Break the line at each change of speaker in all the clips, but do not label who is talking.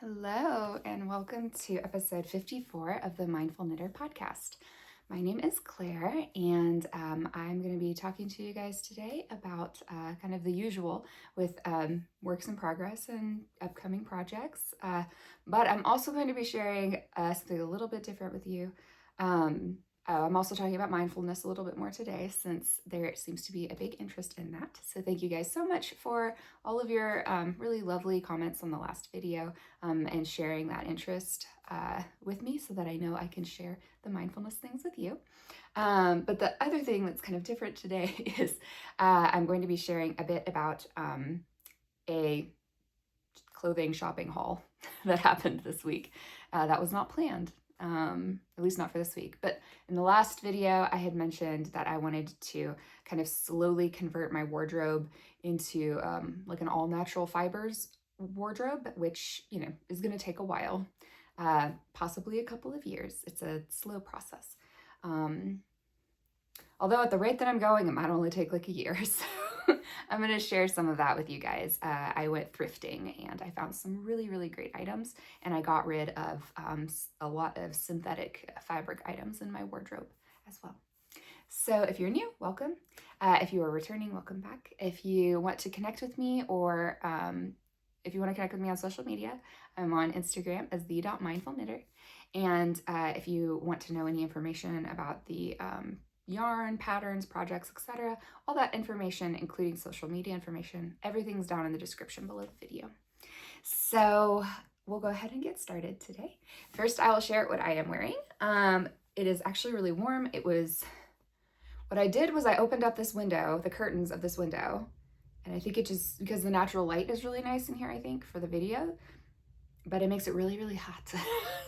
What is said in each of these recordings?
Hello, and welcome to episode 54 of the Mindful Knitter podcast. My name is Claire, and I'm going to be talking to you guys today about kind of the usual with works in progress and upcoming projects. But I'm also going to be sharing something a little bit different with you. I'm also talking about mindfulness a little bit more today since there seems to be a big interest in that. So thank you guys so much for all of your really lovely comments on the last video and sharing that interest with me so that I know I can share the mindfulness things with you. But the other thing that's kind of different today is I'm going to be sharing a bit about a clothing shopping haul that happened this week. That was not planned. At least not for this week. But in the last video, I had mentioned that I wanted to kind of slowly convert my wardrobe into like an all natural fibers wardrobe, which, is going to take a while, possibly a couple of years. It's a slow process. Although at the rate that I'm going, it might only take like a year. So I'm going to share some of that with you guys. I went thrifting and I found some really, really great items, and I got rid of a lot of synthetic fabric items in my wardrobe as well. So if you're new, welcome. If you are returning, welcome back. If you want to connect with me or if you want to connect with me on social media, I'm on Instagram as the.mindfulknitter. And if you want to know any information about the yarn, patterns, projects, etc., all that information, including social media information, everything's down in the description below the video. So we'll go ahead and get started today. First, I will share what I am wearing. It is actually really warm. What I did was I opened up this window, the curtains of this window, and I think it just, because the natural light is really nice in here, I think, for the video, but it makes it really, really hot.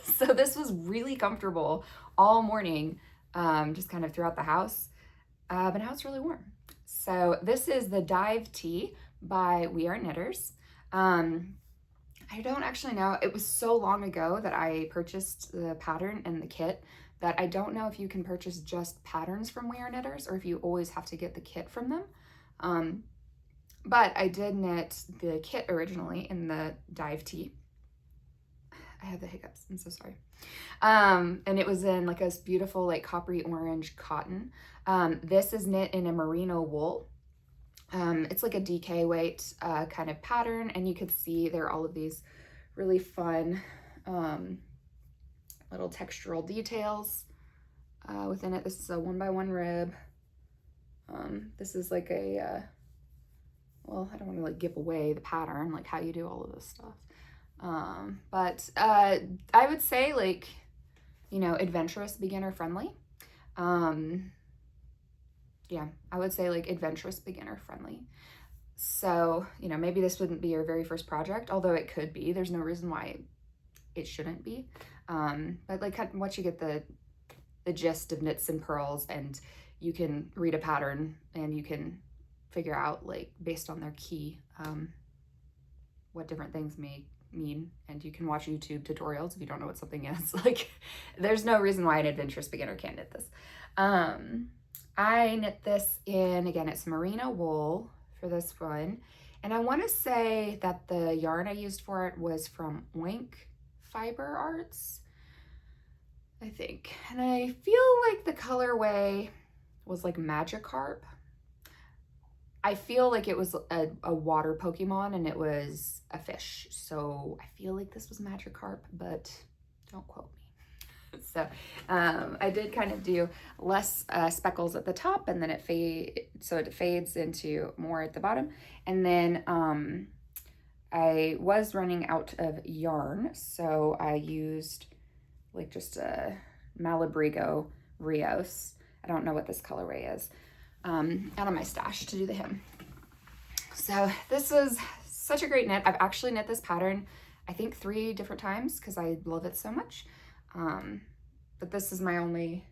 So this was really comfortable all morning, just kind of throughout the house, but now it's really warm. So this is the Dive Tee by We Are Knitters. I don't actually know. It was so long ago that I purchased the pattern and the kit that I don't know if you can purchase just patterns from We Are Knitters or if you always have to get the kit from them. But I did knit the kit originally in the Dive Tee. I have the hiccups, I'm so sorry. And it was in like a beautiful like coppery orange cotton. This is knit in a merino wool. It's like a DK weight kind of pattern, and you could see there are all of these really fun little textural details within it. This is a 1x1 rib. This is like a, well, I don't want to like give away the pattern, like how you do all of this stuff. But I would say like, adventurous, beginner friendly. Yeah, I would say like adventurous, beginner friendly. So, maybe this wouldn't be your very first project, although it could be. There's no reason why it shouldn't be. But like once you get the gist of knits and purls, and you can read a pattern and you can figure out like based on their key what different things may mean, and you can watch YouTube tutorials if you don't know what something is. Like there's no reason why an adventurous beginner can't knit this. I knit this in, again, it's merino wool for this one, and I want to say that the yarn I used for it was from Oink Fiber Arts, I think, and I feel like the colorway was like Magicarp. I feel like it was a water Pokemon and it was a fish. So I feel like this was Magicarp, but don't quote me. So I did kind of do less speckles at the top, and then it fades into more at the bottom. And then I was running out of yarn, so I used like just a Malabrigo Rios. I don't know what this colorway is. Out of my stash to do the hem. So this was such a great knit. I've actually knit this pattern I think 3 different times because I love it so much. But this is my only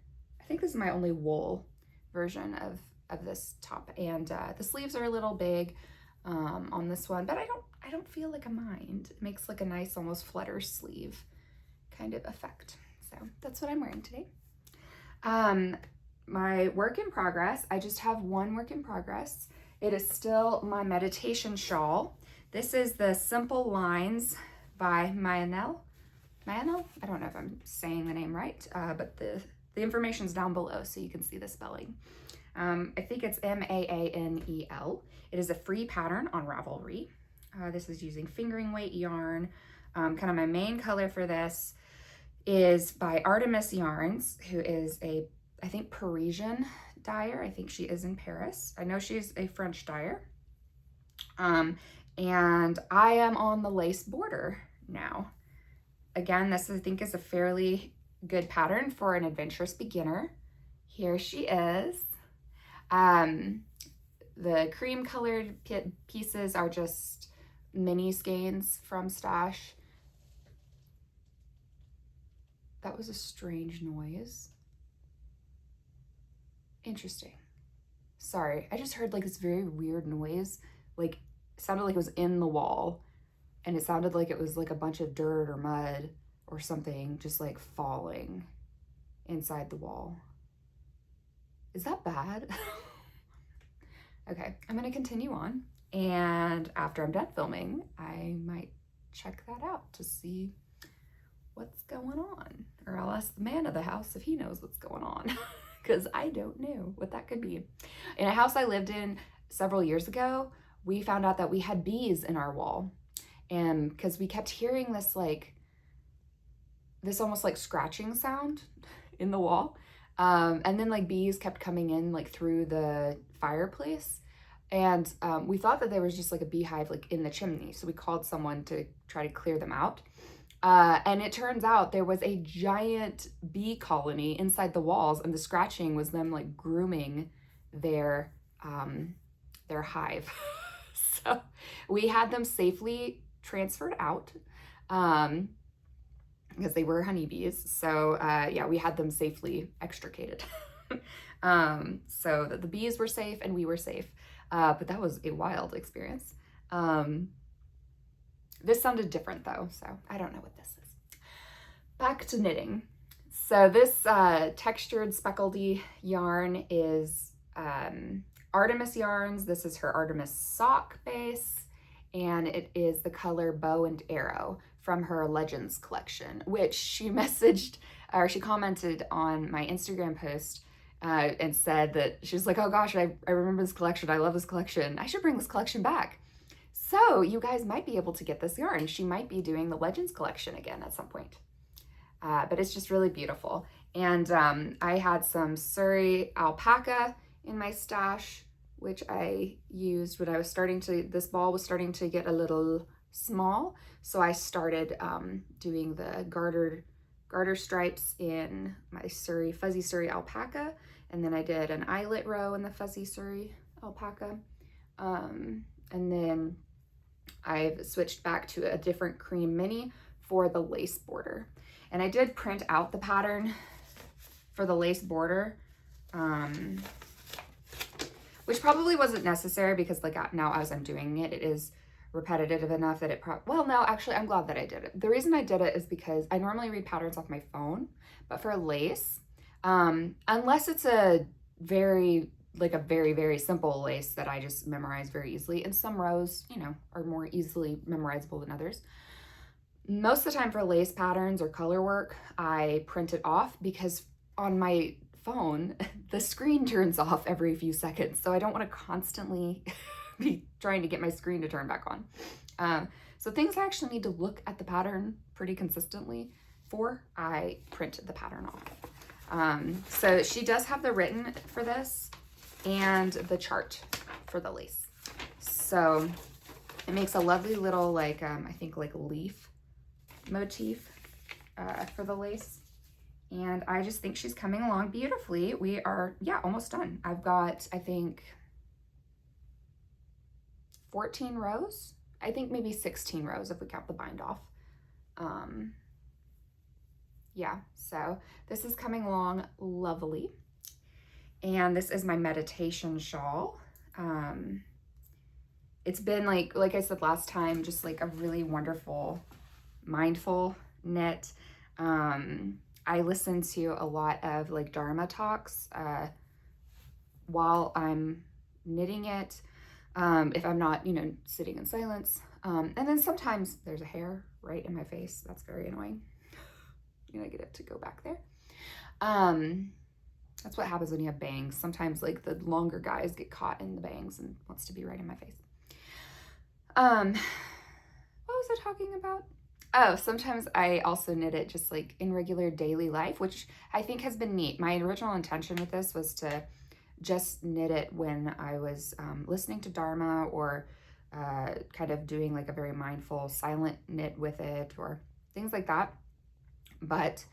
wool version of this top, and the sleeves are a little big on this one, but I don't feel like a mind. It makes like a nice almost flutter sleeve kind of effect. So that's what I'm wearing today. My work in progress, I just have one work in progress. It is still my meditation shawl. This is the Simple Lines by Maanel. Maanel? I don't know if I'm saying the name right, but the information's down below so you can see the spelling. I think it's Maanel. It is a free pattern on Ravelry. This is using fingering weight yarn. Kind of my main color for this is by Artemis Yarns, who is I think Parisian dyer. I think she is in Paris. I know she's a French dyer. And I am on the lace border now. Again, this I think is a fairly good pattern for an adventurous beginner. Here she is. The cream colored pieces are just mini skeins from Stash. That was a strange noise. Interesting. Sorry, I just heard like this very weird noise. Like, it sounded like it was in the wall, and it sounded like it was like a bunch of dirt or mud or something just like falling inside the wall. Is that bad? Okay, I'm gonna continue on, and after I'm done filming, I might check that out to see what's going on. Or I'll ask the man of the house if he knows what's going on, because I don't know what that could be. In a house I lived in several years ago, we found out that we had bees in our wall, and because we kept hearing this like this almost like scratching sound in the wall, and then like bees kept coming in like through the fireplace, and we thought that there was just like a beehive like in the chimney, so we called someone to try to clear them out, and it turns out there was a giant bee colony inside the walls, and the scratching was them like grooming their hive. So we had them safely transferred out, because they were honeybees. So yeah, we had them safely extricated. So that the bees were safe and we were safe. But that was a wild experience. This sounded different though, so I don't know what this is. Back to knitting. So this textured speckledy yarn is Artemis Yarns. This is her Artemis sock base, and it is the color Bow and Arrow from her Legends collection, which she messaged, or she commented on my Instagram post and said that she was like, oh gosh, I remember this collection. I love this collection. I should bring this collection back. So you guys might be able to get this yarn. She might be doing the Legends collection again at some point. But it's just really beautiful. And I had some Surrey alpaca in my stash, which I used when I was this ball was starting to get a little small. So I started doing the garter stripes in my fuzzy Surrey alpaca. And then I did an eyelet row in the fuzzy Surrey alpaca. And then I've switched back to a different cream mini for the lace border. And I did print out the pattern for the lace border, which probably wasn't necessary because like now as I'm doing it, it is repetitive enough that it well, no, actually I'm glad that I did it. The reason I did it is because I normally read patterns off my phone, but for lace, unless it's a very, very simple lace that I just memorize very easily, and some rows, you know, are more easily memorizable than others. Most of the time for lace patterns or color work, I print it off because on my phone, the screen turns off every few seconds. So I don't want to constantly be trying to get my screen to turn back on. So things I actually need to look at the pattern pretty consistently for, I print the pattern off. So she does have the written for this and the chart for the lace. So it makes a lovely little like, I think like leaf motif for the lace. And I just think she's coming along beautifully. We are, yeah, almost done. I've got, I think, 14 rows. I think maybe 16 rows if we count the bind off. Yeah, so this is coming along lovely. And this is my meditation shawl. It's been like I said last time, just like a really wonderful, mindful knit. I listen to a lot of like Dharma talks while I'm knitting it, if I'm not, you know, sitting in silence. And then sometimes there's a hair right in my face. That's very annoying. I'm gonna get it to go back there. That's what happens when you have bangs. Sometimes like the longer guys get caught in the bangs and wants to be right in my face. What was I talking about? Oh, sometimes I also knit it just like in regular daily life, which I think has been neat. My original intention with this was to just knit it when I was listening to Dharma or kind of doing like a very mindful silent knit with it or things like that. But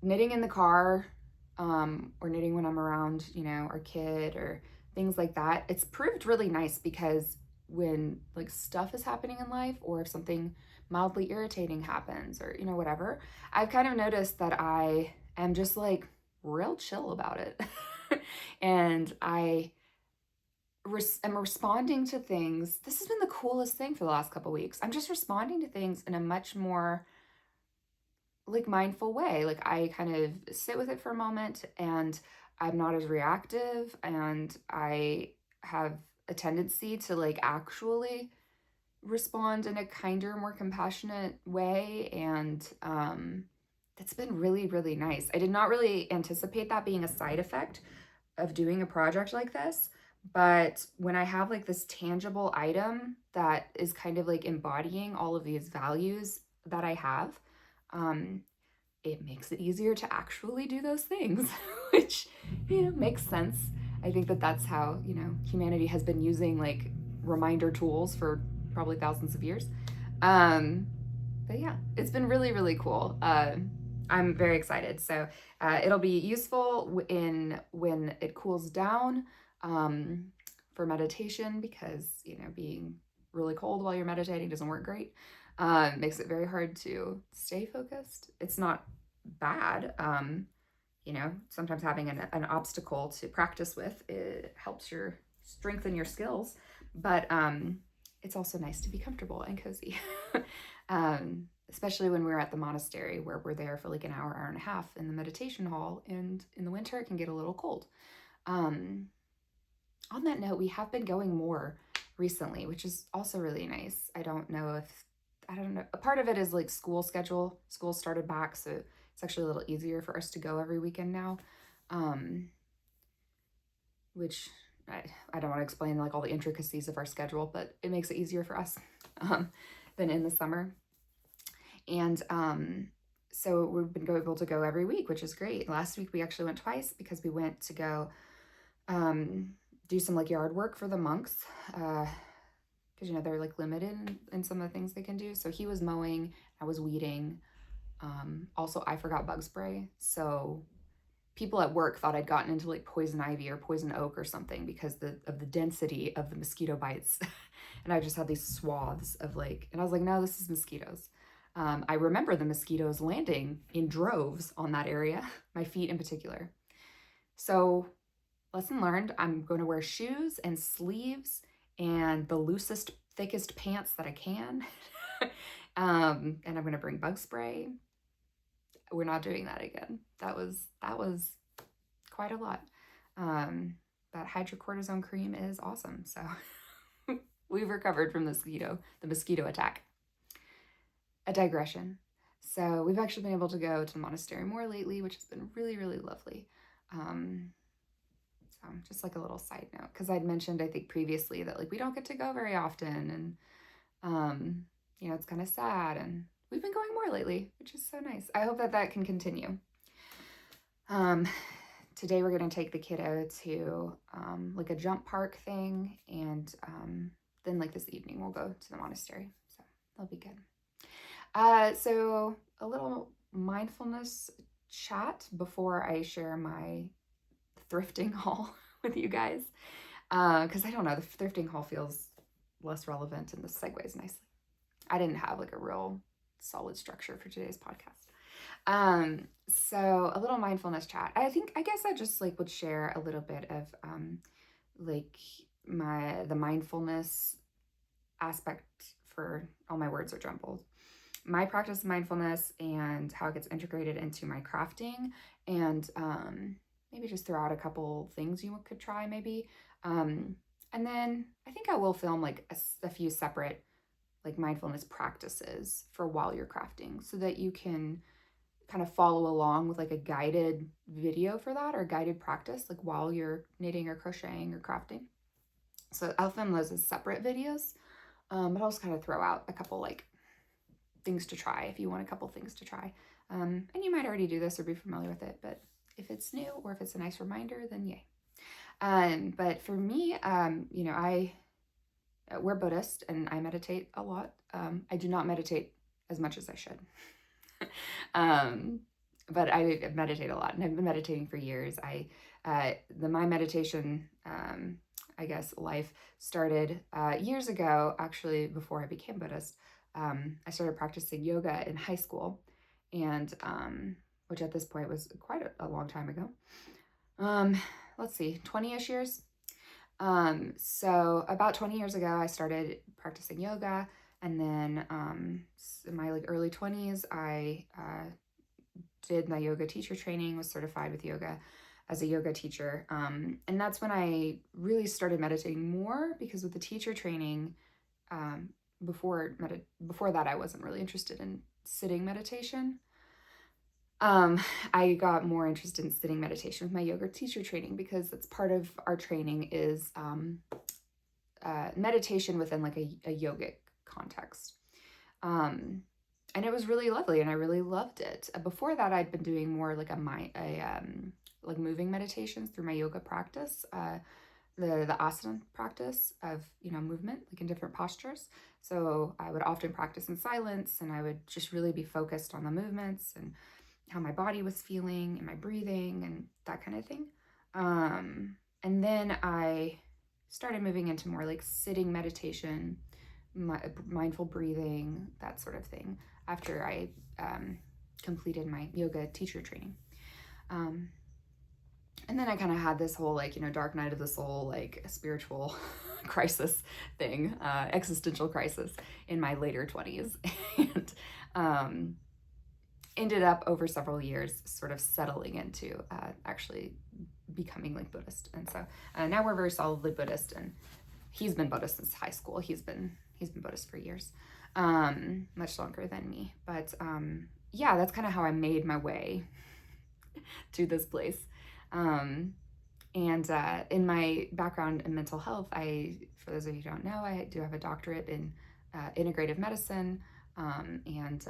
knitting in the car or knitting when I'm around, our kid or things like that, it's proved really nice because when like stuff is happening in life or if something mildly irritating happens or, whatever, I've kind of noticed that I am just like real chill about it. And I am responding to things. This has been the coolest thing for the last couple weeks. I'm just responding to things in a much more like mindful way. Like I kind of sit with it for a moment and I'm not as reactive and I have a tendency to like actually respond in a kinder, more compassionate way. And that's been really, really nice. I did not really anticipate that being a side effect of doing a project like this. But when I have like this tangible item that is kind of like embodying all of these values that I have, it makes it easier to actually do those things, which, makes sense. I think that that's how, humanity has been using like reminder tools for probably thousands of years. But yeah, it's been really, really cool. I'm very excited. So it'll be useful when it cools down for meditation because, being really cold while you're meditating doesn't work great. Makes it very hard to stay focused. It's not bad. Sometimes having an obstacle to practice with, it helps strengthen your skills, but it's also nice to be comfortable and cozy. Especially when we're at the monastery where we're there for like an hour, hour and a half in the meditation hall, and in the winter it can get a little cold. On that note, we have been going more recently, which is also really nice. I don't know. A part of it is like school schedule. School started back, so it's actually a little easier for us to go every weekend now. Which I don't want to explain like all the intricacies of our schedule, but it makes it easier for us than in the summer. And so we've been able to go every week, which is great. Last week we actually went twice because we went to go do some like yard work for the monks. Because they're like limited in some of the things they can do. So he was mowing, I was weeding. Also, I forgot bug spray. So people at work thought I'd gotten into like poison ivy or poison oak or something because of the density of the mosquito bites. And I just had these swaths of like, and I was like, no, this is mosquitoes. I remember the mosquitoes landing in droves on that area, my feet in particular. So lesson learned, I'm going to wear shoes and sleeves and the loosest, thickest pants that I can. And I'm going to bring bug spray. We're not doing that again. That was quite a lot. That hydrocortisone cream is awesome. So we've recovered from the mosquito attack. A digression. So we've actually been able to go to the monastery more lately, which has been really, really lovely. So just like a little side note, because I'd mentioned, I think previously that like we don't get to go very often, and it's kind of sad, and we've been going more lately, which is so nice. I hope that can continue. Today we're going to take the kiddo to like a jump park thing, and then like this evening we'll go to the monastery, so that'll be good. So a little mindfulness chat before I share my thrifting haul with you guys, because I don't know, the thrifting haul feels less relevant and this segues nicely. I didn't have like a real solid structure for today's podcast. So a little mindfulness chat. I guess I just like would share a little bit of like the mindfulness aspect for all my words are jumbled. My practice of mindfulness and how it gets integrated into my crafting, and maybe just throw out a couple things you could try maybe. And then I think I will film like a few separate like mindfulness practices for while you're crafting, so that you can kind of follow along with like a guided video for that, or guided practice, like while you're knitting or crocheting or crafting. So I'll film those as separate videos, but I'll just kind of throw out a couple like things to try if you want a couple things to try. And you might already do this or be familiar with it, but if it's new or if it's a nice reminder, then yay. But for me, we're Buddhist and I meditate a lot. I do not meditate as much as I should. But I meditate a lot, and I've been meditating for years. My meditation, I guess, life started years ago, actually, before I became Buddhist. I started practicing yoga in high school, and which at this point was quite a long time ago. Let's see, 20-ish years. So about 20 years ago, I started practicing yoga, and then in my like early 20s, I did my yoga teacher training, was certified with yoga as a yoga teacher. And that's when I really started meditating more, because with the teacher training, before that, I wasn't really interested in sitting meditation. I got more interested in sitting meditation with my yoga teacher training, because that's part of our training is meditation within like a yogic context. And it was really lovely, and I really loved it. Before that, I'd been doing more like like moving meditations through my yoga practice, the asana practice of, movement, like in different postures. So I would often practice in silence, and I would just really be focused on the movements and how my body was feeling and my breathing and that kind of thing. And then I started moving into more like sitting meditation, mindful breathing, that sort of thing, after I completed my yoga teacher training. And then I kind of had this whole like, dark night of the soul, like spiritual crisis thing, existential crisis in my later 20s. And ended up over several years sort of settling into actually becoming like Buddhist. And so now we're very solidly Buddhist, and he's been Buddhist since high school. He's been Buddhist for years, much longer than me. But yeah, that's kind of how I made my way to this place. And in my background in mental health, for those of you who don't know, I do have a doctorate in integrative medicine, and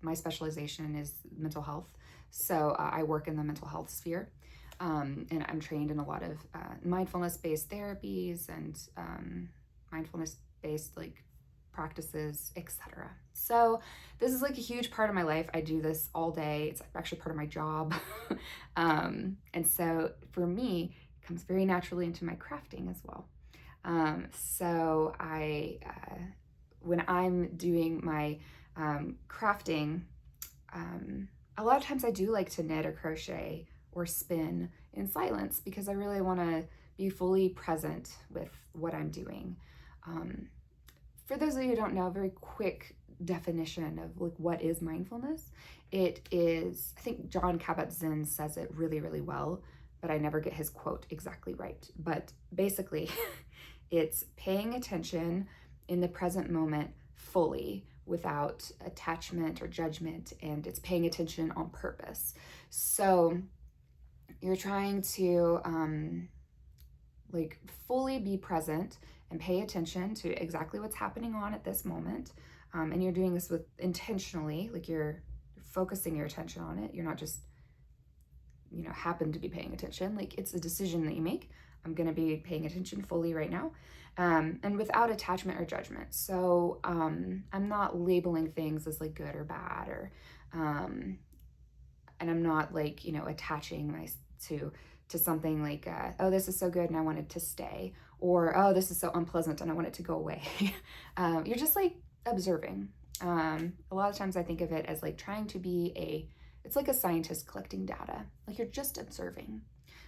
my specialization is mental health. So I work in the mental health sphere, and I'm trained in a lot of mindfulness-based therapies and mindfulness-based like practices, etc. So this is like a huge part of my life. I do this all day. It's actually part of my job. And so for me, it comes very naturally into my crafting as well. So when I'm doing my crafting, a lot of times I do like to knit or crochet or spin in silence, because I really want to be fully present with what I'm doing. For those of you who don't know, a very quick definition of like what is mindfulness. It is, I think Jon Kabat-Zinn says it really, really well, but I never get his quote exactly right. But basically, it's paying attention in the present moment fully, without attachment or judgment, and it's paying attention on purpose. So you're trying to like fully be present and pay attention to exactly what's happening on at this moment. And you're doing this with intentionally, like you're focusing your attention on it. You're not just, happen to be paying attention. Like it's a decision that you make. I'm going to be paying attention fully right now, and without attachment or judgment. So I'm not labeling things as like good or bad, or and I'm not like, attaching to something like, oh, this is so good and I want it to stay, or oh, this is so unpleasant and I want it to go away. You're just like observing. A lot of times I think of it as like trying to be it's like a scientist collecting data. Like you're just observing,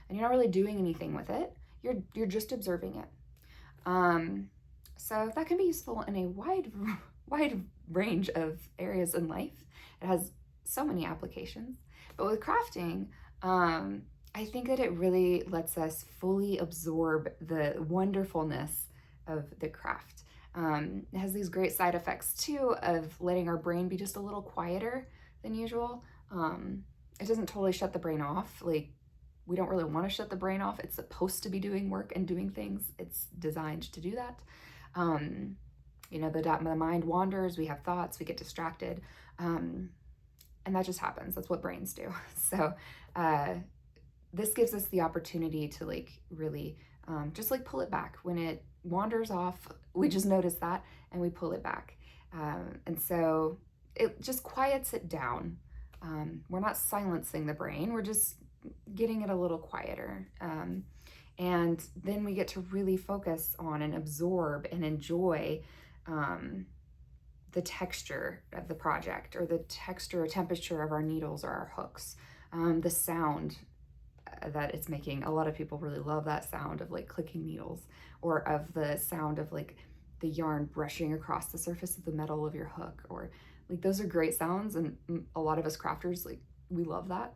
and you're not really doing anything with it. You're just observing it. So that can be useful in a wide range of areas in life. It has so many applications. But with crafting, I think that it really lets us fully absorb the wonderfulness of the craft. It has these great side effects too of letting our brain be just a little quieter than usual. It doesn't totally shut the brain off. Like, we don't really want to shut the brain off. It's supposed to be doing work and doing things. It's designed to do that. The mind wanders, we have thoughts, we get distracted. And that just happens. That's what brains do. So this gives us the opportunity to like really just like pull it back. When it wanders off, we just notice that and we pull it back. And so it just quiets it down. We're not silencing the brain, we're just getting it a little quieter. And then we get to really focus on and absorb and enjoy the texture of the project, or the texture or temperature of our needles or our hooks, the sound that it's making. A lot of people really love that sound of like clicking needles, or of the sound of like the yarn brushing across the surface of the metal of your hook, or like those are great sounds, and a lot of us crafters, like, we love that.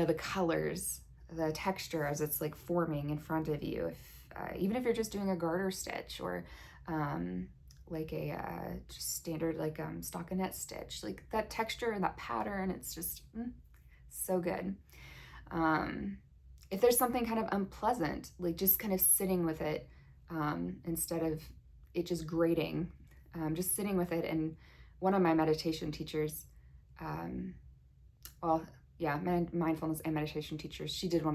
The colors, the texture as it's like forming in front of you, even if you're just doing a garter stitch, or like a just standard like stockinette stitch, like that texture and that pattern, it's just so good. If there's something kind of unpleasant, like just kind of sitting with it, instead of it just grating, just sitting with it. And one of my meditation teachers, mindfulness and meditation teachers, she taught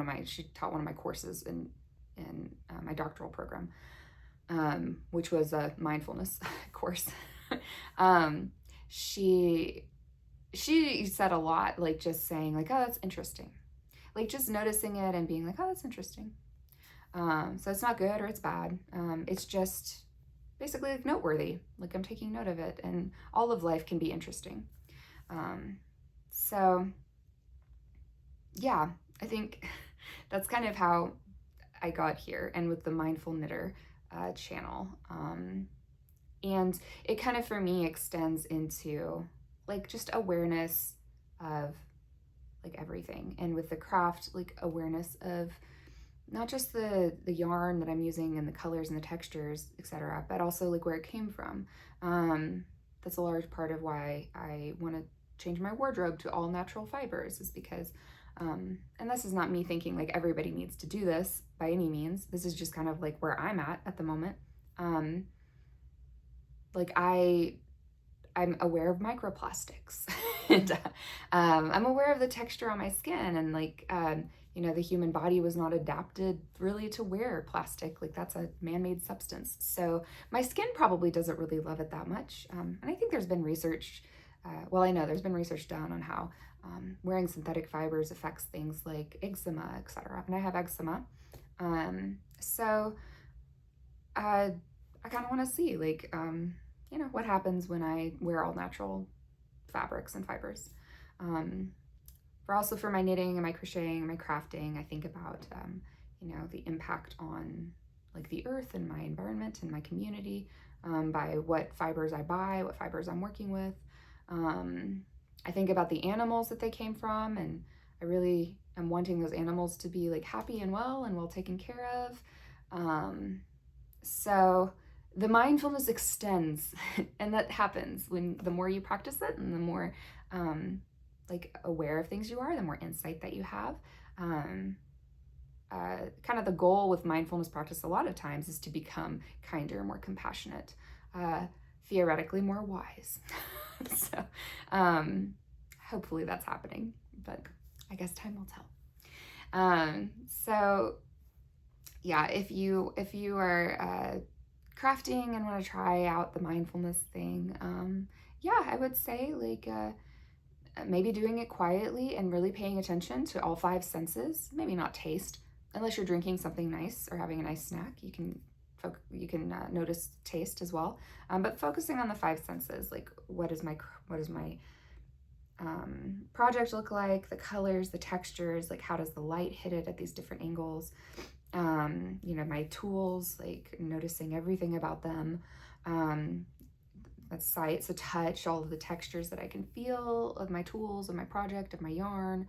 one of my courses in my doctoral program, which was a mindfulness course. She said a lot, like just saying like, oh, that's interesting. Like just noticing it and being like, oh, that's interesting. So it's not good or it's bad. It's just basically like noteworthy. Like I'm taking note of it, and all of life can be interesting. So yeah, I think that's kind of how I got here, and with the Mindful Knitter channel. And it kind of, for me, extends into like just awareness of like everything. And with the craft, like awareness of not just the yarn that I'm using and the colors and the textures, etc., but also like where it came from. That's a large part of why I want to change my wardrobe to all natural fibers, is because and this is not me thinking like everybody needs to do this by any means. This is just kind of like where I'm at the moment. Like I'm aware of microplastics, and I'm aware of the texture on my skin, and like the human body was not adapted really to wear plastic. Like that's a man-made substance. So my skin probably doesn't really love it that much. And I think there's been research, I know there's been research done on how wearing synthetic fibers affects things like eczema, etc. And I have eczema. So I kind of want to see like, what happens when I wear all natural fabrics and fibers. For my knitting and my crocheting and my crafting, I think about, the impact on like the earth and my environment and my community, by what fibers I buy, what fibers I'm working with. I think about the animals that they came from, and I really am wanting those animals to be like happy and well taken care of. So the mindfulness extends, and that happens when the more you practice it, and the more like aware of things you are, the more insight that you have. Kind of the goal with mindfulness practice a lot of times is to become kinder, more compassionate, theoretically more wise. So hopefully that's happening, but I guess time will tell. So yeah, if you are crafting and want to try out the mindfulness thing, I would say like maybe doing it quietly and really paying attention to all 5 senses. Maybe not taste, unless you're drinking something nice or having a nice snack. You can notice taste as well, but focusing on the 5 senses, like what does my project look like, the colors, the textures, like how does the light hit it at these different angles, my tools, like noticing everything about them, that's sight, so touch, all of the textures that I can feel of my tools, of my project, of my yarn,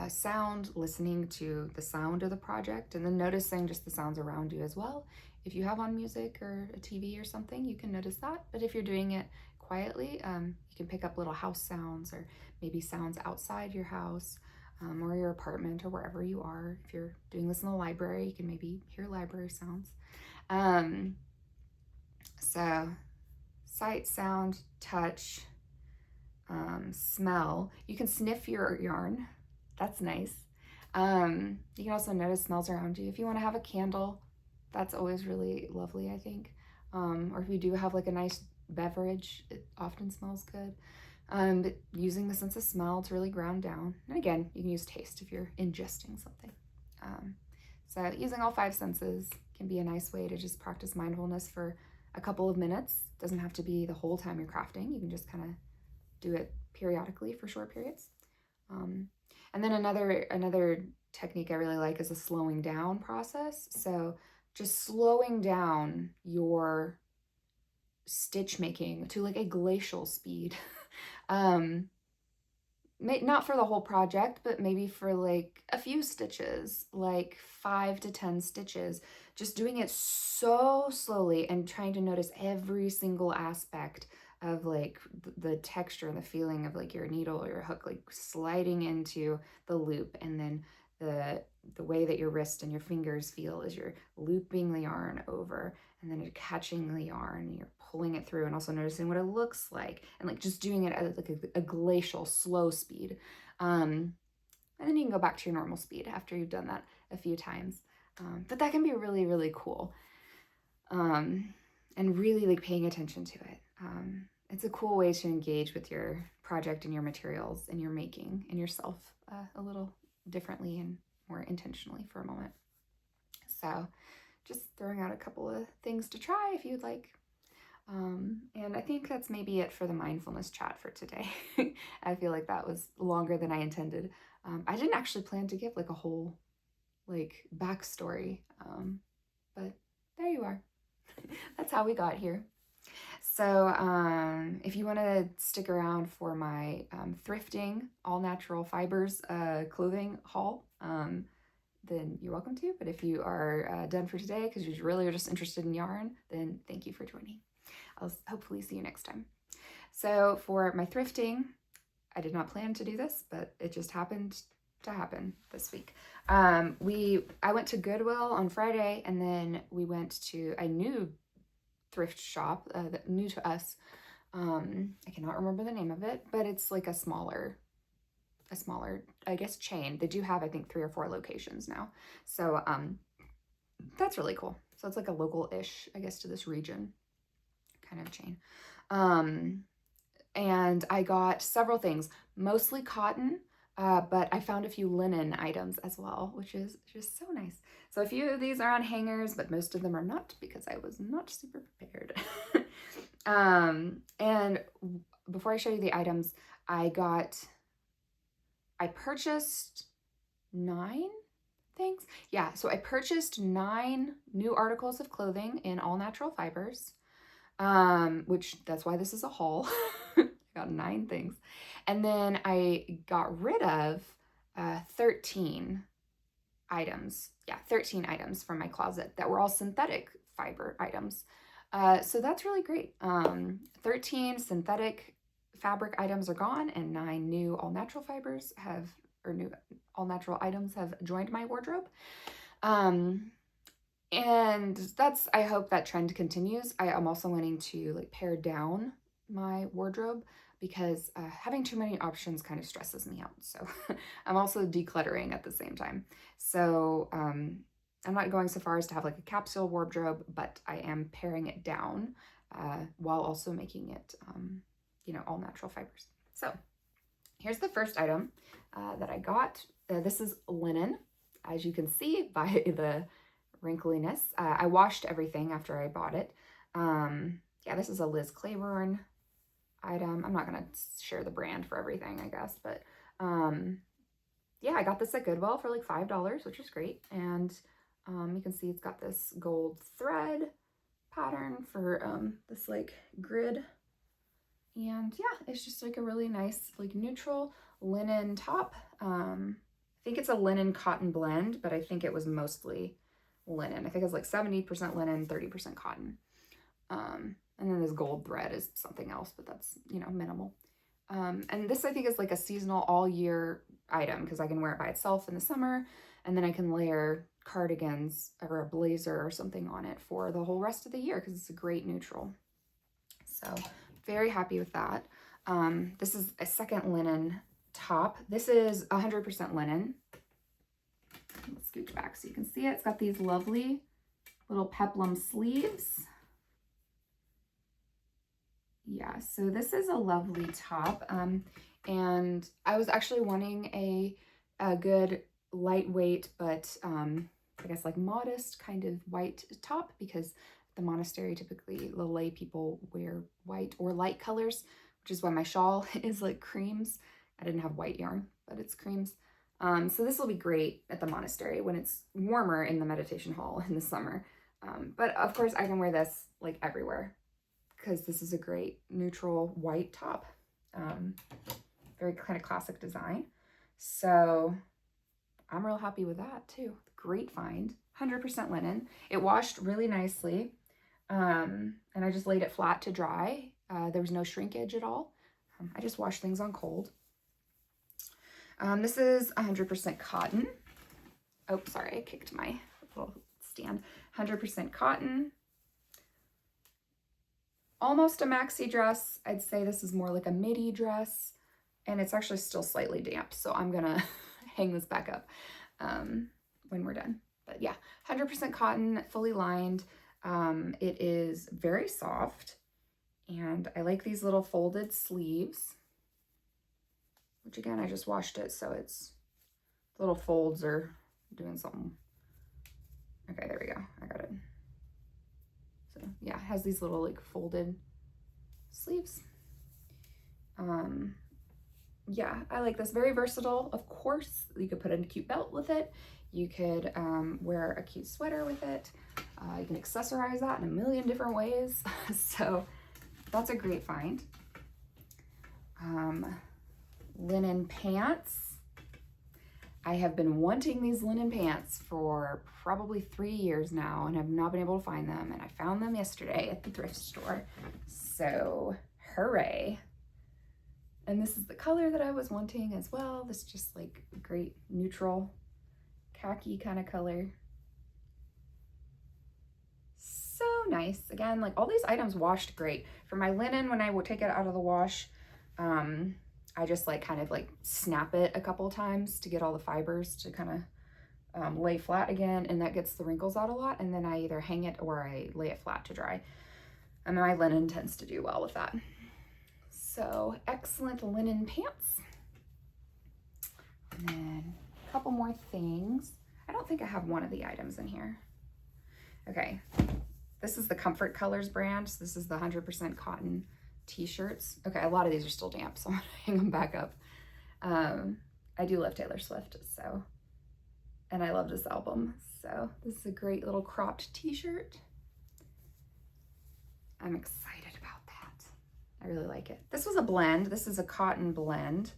sound, listening to the sound of the project, and then noticing just the sounds around you as well. If you have on music or a TV or something, you can notice that. But if you're doing it quietly, you can pick up little house sounds or maybe sounds outside your house or your apartment or wherever you are. If you're doing this in the library, you can maybe hear library sounds. So sight, sound, touch, smell. You can sniff your yarn. That's nice. You can also notice smells around you. If you want to have a candle, that's always really lovely, I think. Or if you do have like a nice beverage, it often smells good. But using the sense of smell to really ground down. And again, you can use taste if you're ingesting something. So using all 5 senses can be a nice way to just practice mindfulness for a couple of minutes. It doesn't have to be the whole time you're crafting. You can just kind of do it periodically for short periods. And then another technique I really like is a slowing down process. So just slowing down your stitch making to like a glacial speed. Not for the whole project, but maybe for like a few stitches, like 5 to 10 stitches, just doing it so slowly and trying to notice every single aspect of like the texture and the feeling of like your needle or your hook like sliding into the loop, and then the way that your wrist and your fingers feel as you're looping the yarn over, and then you're catching the yarn and you're pulling it through, and also noticing what it looks like, and like just doing it at like a glacial slow speed. And then you can go back to your normal speed after you've done that a few times. But that can be really, really cool. And really like paying attention to it. It's a cool way to engage with your project and your materials and your making and yourself a little differently and more intentionally for a moment. So just throwing out a couple of things to try if you'd like. And I think that's maybe it for the mindfulness chat for today. I feel like that was longer than I intended. I didn't actually plan to give like a whole like backstory, but there you are. That's how we got here. So if you want to stick around for my thrifting all natural fibers clothing haul, then you're welcome to. But if you are done for today because you really are just interested in yarn, then thank you for joining. I'll hopefully see you next time. So for my thrifting, I did not plan to do this, but it just happened to happen this week. I went to Goodwill on Friday, and then we went to a new thrift shop that new to us. I cannot remember the name of it, but it's like a smaller, I guess, chain. They do have, I think, 3 or 4 locations now. So that's really cool. So it's like a local-ish, I guess, to this region kind of chain. And I got several things, mostly cotton, but I found a few linen items as well, which is just so nice. So a few of these are on hangers, but most of them are not because I was not super prepared. And before I show you the items, I purchased 9 things. Yeah, so I purchased 9 new articles of clothing in all natural fibers, which that's why this is a haul. I got 9 things. And then I got rid of 13 items. Yeah, 13 items from my closet that were all synthetic fiber items. So that's really great. 13 synthetic fabric items are gone, and 9 new all natural fibers new all natural items have joined my wardrobe. And I hope that trend continues. I am also wanting to like pare down my wardrobe because having too many options kind of stresses me out. So I'm also decluttering at the same time. So I'm not going so far as to have like a capsule wardrobe, but I am paring it down while also making it, all natural fibers. So here's the first item that I got. This is linen, as you can see by the wrinkliness. I washed everything after I bought it. Yeah, this is a Liz Claiborne item. I'm not gonna share the brand for everything, I guess, but yeah, I got this at Goodwill for like $5, which is great. And you can see it's got this gold thread pattern for this like grid. And yeah, it's just like a really nice like neutral linen top. think it's a linen cotton blend, but I think it was mostly linen. I think it was like 70% linen, 30% cotton. And then this gold thread is something else, but that's, you know, minimal. And this I think is like a seasonal all year item because I can wear it by itself in the summer, and then I can layer cardigans or a blazer or something on it for the whole rest of the year because it's a great neutral. So very happy with that. This is a second linen top. This is 100% linen. Let's scooch back so you can see it. It's got these lovely little peplum sleeves. Yeah, so this is a lovely top. And I was actually wanting a good lightweight, but I guess like modest kind of white top because the monastery, typically the lay people wear white or light colors, which is why my shawl is like creams. I didn't have white yarn, but it's creams. So this will be great at the monastery when it's warmer in the meditation hall in the summer. But of course I can wear this like everywhere because this is a great neutral white top. Very kind of classic design. So I'm real happy with that too. Great find. 100% linen. It washed really nicely. And I just laid it flat to dry. There was no shrinkage at all. I just wash things on cold. This is 100% cotton. Oh, sorry, I kicked my little stand. 100% cotton. Almost a maxi dress. I'd say this is more like a midi dress, and it's actually still slightly damp, so I'm gonna hang this back up when we're done. But yeah, 100% cotton, fully lined. It is very soft, and I like these little folded sleeves, which again, I just washed it, so it's little folds are doing something. Okay, there we go. I got it. So yeah, it has these little like folded sleeves. Yeah, I like this. Very versatile. Of course, you could put a cute belt with it. You could wear a cute sweater with it. You can accessorize that in a million different ways. So that's a great find. Linen pants. I have been wanting these linen pants for probably 3 years now and have not been able to find them. And I found them yesterday at the thrift store. So hooray. And this is the color that I was wanting as well. This just like great neutral khaki kind of color. So nice. Again, like all these items washed great. For my linen, when I would take it out of the wash, I just like kind of like snap it a couple times to get all the fibers to kind of lay flat again, and that gets the wrinkles out a lot. And then I either hang it or I lay it flat to dry. And my linen tends to do well with that. So excellent linen pants. And then a couple more things. I don't think I have one of the items in here. Okay, this is the Comfort Colors brand. So this is the 100% cotton t-shirts. Okay, a lot of these are still damp, so I'm gonna hang them back up. I do love Taylor Swift, so, and I love this album. So this is a great little cropped t-shirt. I'm excited about that. I really like it. This was a blend. This is a cotton blend.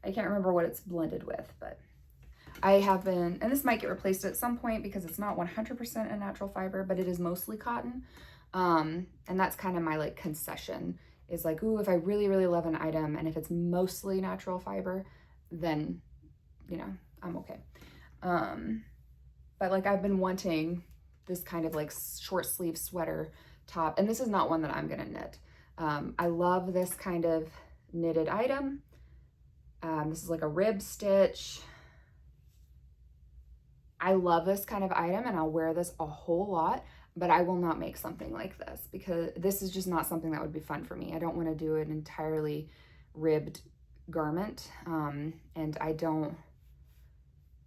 I can't remember what it's blended with, but I have been, and this might get replaced at some point because it's not 100% a natural fiber, but it is mostly cotton. And that's kind of my like concession is like, ooh, if I really, really love an item and if it's mostly natural fiber, then, you know, I'm okay. But like I've been wanting this kind of like short sleeve sweater top, and this is not one that I'm gonna knit. I love this kind of knitted item. This is like a rib stitch. I love this kind of item and I'll wear this a whole lot, but I will not make something like this because this is just not something that would be fun for me. I don't want to do an entirely ribbed garment. And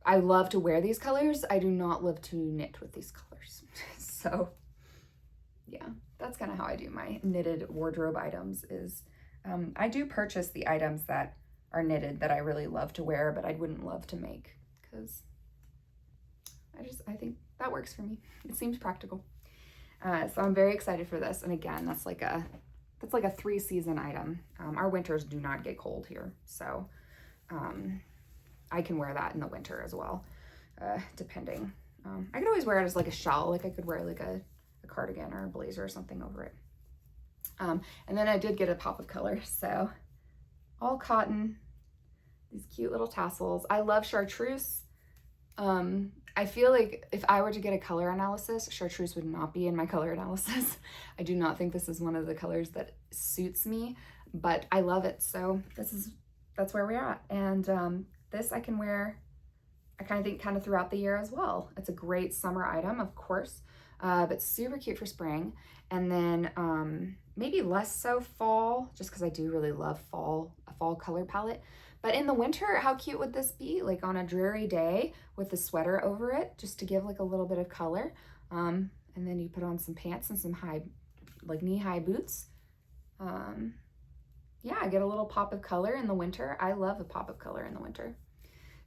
I love to wear these colors. I do not love to knit with these colors. So yeah, that's kind of how I do my knitted wardrobe items is, I do purchase the items that are knitted that I really love to wear, but I wouldn't love to make because I think that works for me. It seems practical. So I'm very excited for this. And again, that's like a 3-season item. Our winters do not get cold here. So I can wear that in the winter as well, depending. I could always wear it as like a shawl. Like I could wear like a cardigan or a blazer or something over it. And then I did get a pop of color. So all cotton, these cute little tassels. I love chartreuse. I feel like if I were to get a color analysis, chartreuse would not be in my color analysis. I do not think this is one of the colors that suits me, but I love it. So that's where we're at. And this I can wear, I kind of think kind of throughout the year as well. It's a great summer item, of course, but super cute for spring. And then maybe less so fall, just because I do really love a fall color palette. But in the winter, how cute would this be? Like on a dreary day with a sweater over it, just to give like a little bit of color. And then you put on some pants and some like knee-high boots. Yeah, I get a little pop of color in the winter. I love a pop of color in the winter.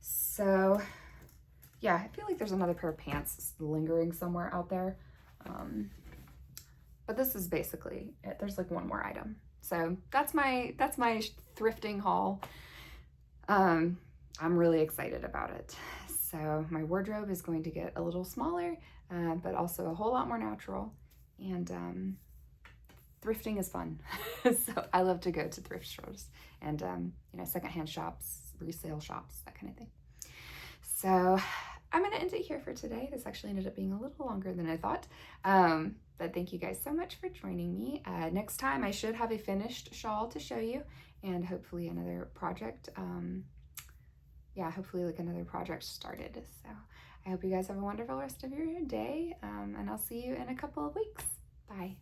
So yeah, I feel like there's another pair of pants lingering somewhere out there. But this is basically it. There's like one more item. So that's my thrifting haul. I'm really excited about it. So my wardrobe is going to get a little smaller, but also a whole lot more natural. And thrifting is fun. So I love to go to thrift stores and, you know, secondhand shops, resale shops, that kind of thing. So I'm going to end it here for today. This actually ended up being a little longer than I thought. But thank you guys so much for joining me. Next time I should have a finished shawl to show you, and hopefully another project. Yeah, hopefully like another project started. So I hope you guys have a wonderful rest of your day, and I'll see you in a couple of weeks. Bye.